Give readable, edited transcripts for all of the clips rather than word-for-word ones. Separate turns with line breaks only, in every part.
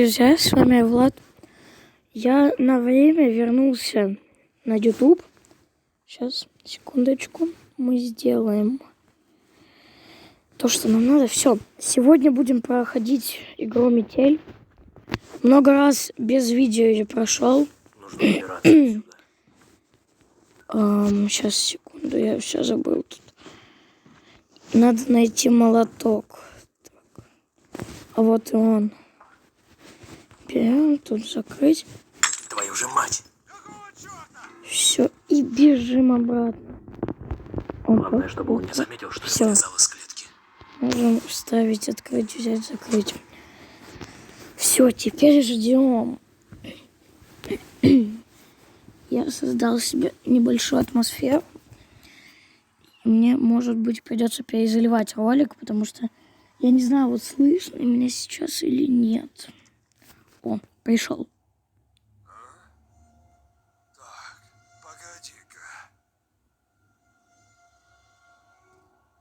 друзья, с вами Влад. Я на время вернулся на YouTube. Сейчас, секундочку, мы сделаем то, что нам надо. Все, сегодня будем проходить игру Метель. Много раз без видео я прошел. Сейчас, секунду, я все забыл тут. Надо найти молоток. Так. А вот и он. Берем, тут закрыть.
Твою же мать!
Все, и бежим обратно.
Главное, чтобы он не заметил, что
Всё.
я вылезал из клетки.
Можем вставить, открыть, взять, закрыть. Все, теперь ждем. Я создал себе небольшую атмосферу. Мне, может быть, придется перезаливать ролик, потому что я не знаю, вот слышно меня сейчас или нет. О, пришел.
Так, погоди-ка.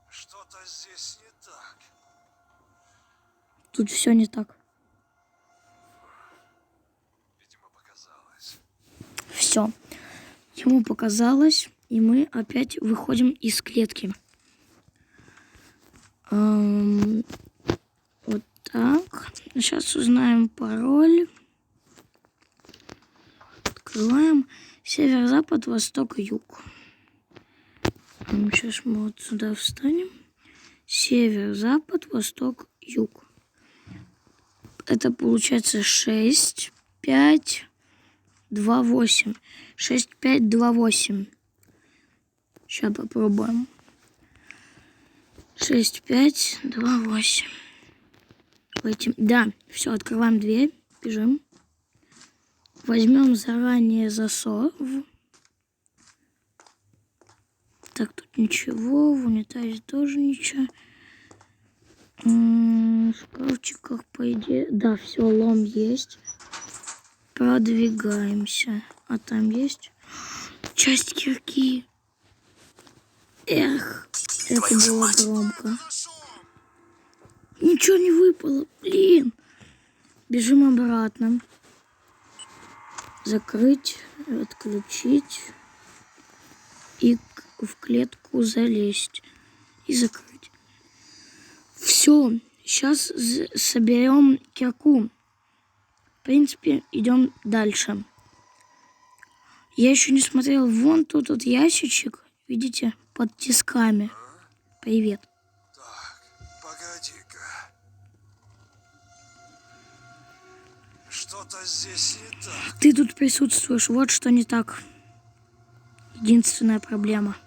Что-то здесь не так.
Тут все не так.
Видимо, показалось.
Все. Ему показалось, и мы опять выходим из клетки. Вот так. Сейчас узнаем пароль. Открываем. Север, запад, восток, юг. Сейчас мы вот сюда встанем. Север, запад, восток, юг. Это получается 6, 5, 2, 8. 6, 5, 2, 8. Сейчас попробуем. 6, 5, 2, 8. Да, все, открываем дверь. Бежим. Возьмем заранее засов. Так, тут ничего. В унитазе тоже ничего. В шкафчиках, по идее... Да, все, лом есть. Продвигаемся. А там есть часть кирки. Эх, это было громко. Ничего не выпало, блин. Бежим обратно. Закрыть, отключить. И в клетку залезть. И закрыть. Все, сейчас соберем кирку. В принципе, идем дальше. Я еще не смотрел. Вон тут вот ящичек. Видите? Под тисками. Привет.
Так, погоди-ка. Что-то здесь не так.
Ты тут присутствуешь. Вот что не так. Единственная проблема.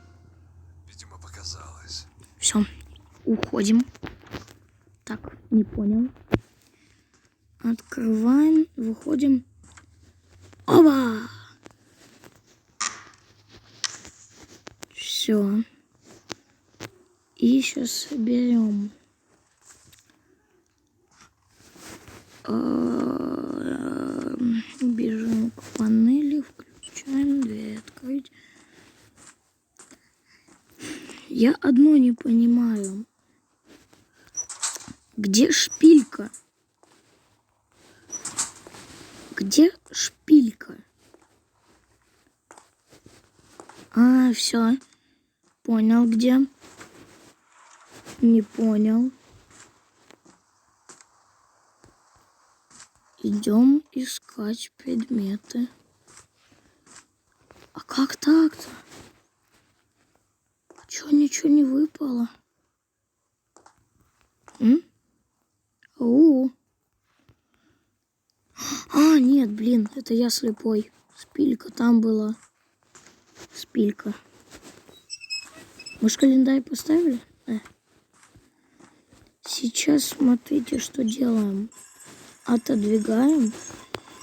Видимо, показалось.
Все, уходим. Так, не понял. Открываем, выходим. Оба! Все. И сейчас соберем. Бежим к панели, включаем дверь, открыть. Я одно не понимаю. Где шпилька? Где шпилька? А, все. Понял, где. Не понял. Идем искать предметы. А как так-то? Чего ничего не выпало? А, нет, блин, это я слепой. Спилька там была. Спилька. Мы же календарь поставили? Сейчас смотрите, что делаем. Отодвигаем.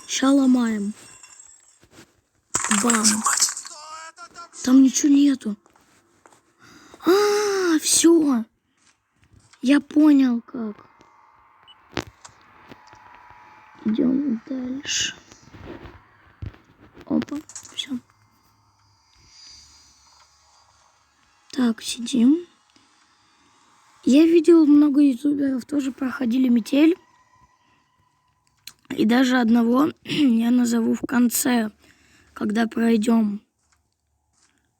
Ща ломаем. Бам. Там ничего нету. А, все. Я понял, как. Идем дальше. Опа, все. Так, сидим. Я видел, много ютуберов тоже проходили метель. И даже одного я назову в конце, когда пройдем.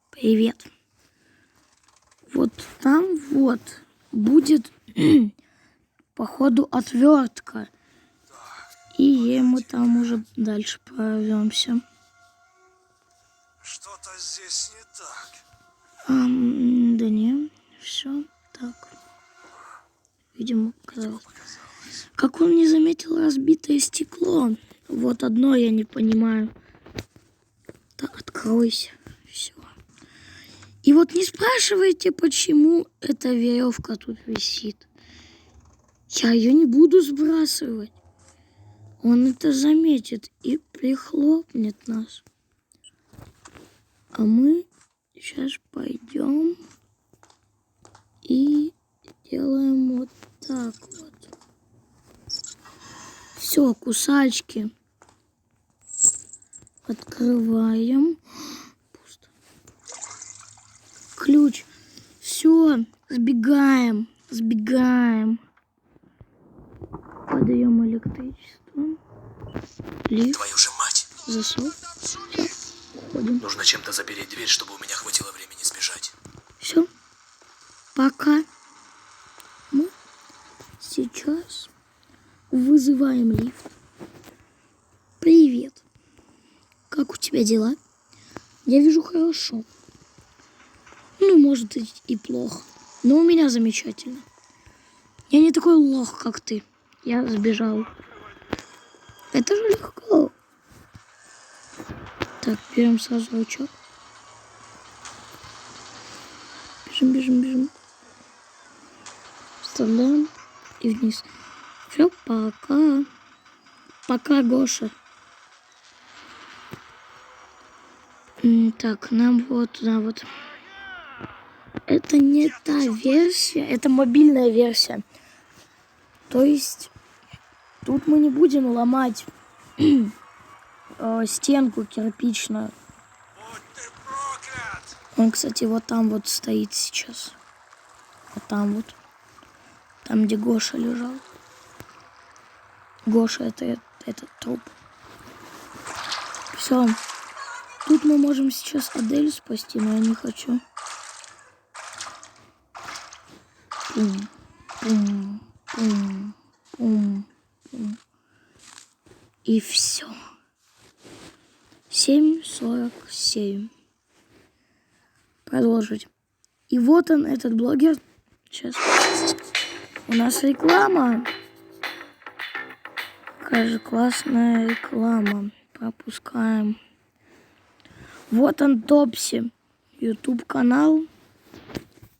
Привет. Вот там вот будет походу отвертка. И мы там уже дальше прорвемся.
Что-то здесь не так.
Да не, все так. Видимо, показалось. Как он не заметил разбитое стекло? Вот одно я не понимаю. Да, откройся. Все. И вот не спрашивайте, почему эта веревка тут висит. Я ее не буду сбрасывать. Он это заметит и прихлопнет нас. А мы сейчас пойдем и делаем вот так вот. Все, кусачки. Открываем. Пусто. Ключ. Все, сбегаем. Сбегаем. Подаем электричество. Лифт.
Твою же мать!
Засов. Все, уходим.
Нужно чем-то запереть дверь, чтобы у меня хватило времени сбежать.
Все. Пока. Мы сейчас вызываем лифт. Привет. Как у тебя дела? Я вижу хорошо. Ну, может и плохо. Но у меня замечательно. Я не такой лох, как ты. Я сбежал. Это же легко. Так, берем сразу рычаг. Бежим, бежим, бежим. Вставляем и вниз. Все, пока. Пока, Гоша. Так, нам вот туда вот. Это не та версия, это мобильная версия. То есть тут мы не будем ломать стенку кирпичную.
Будь ты проклят!
Он, кстати, вот там вот стоит сейчас. Вот там вот. Там, где Гоша лежал. Гоша это этот труп. Все. Тут мы можем сейчас Адель спасти, но я не хочу. Пум, пум, пум, пум, пум. И все. 7:47. Продолжить. И вот он, этот блогер. Сейчас. У нас реклама. Какая же классная реклама. Пропускаем. Вот он, Топси. YouTube канал.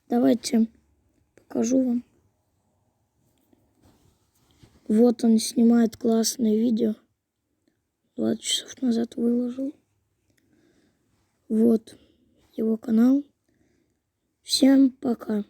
Давайте покажу вам. Вот он снимает классное видео. 20 часов назад выложил. Вот его канал. Всем пока.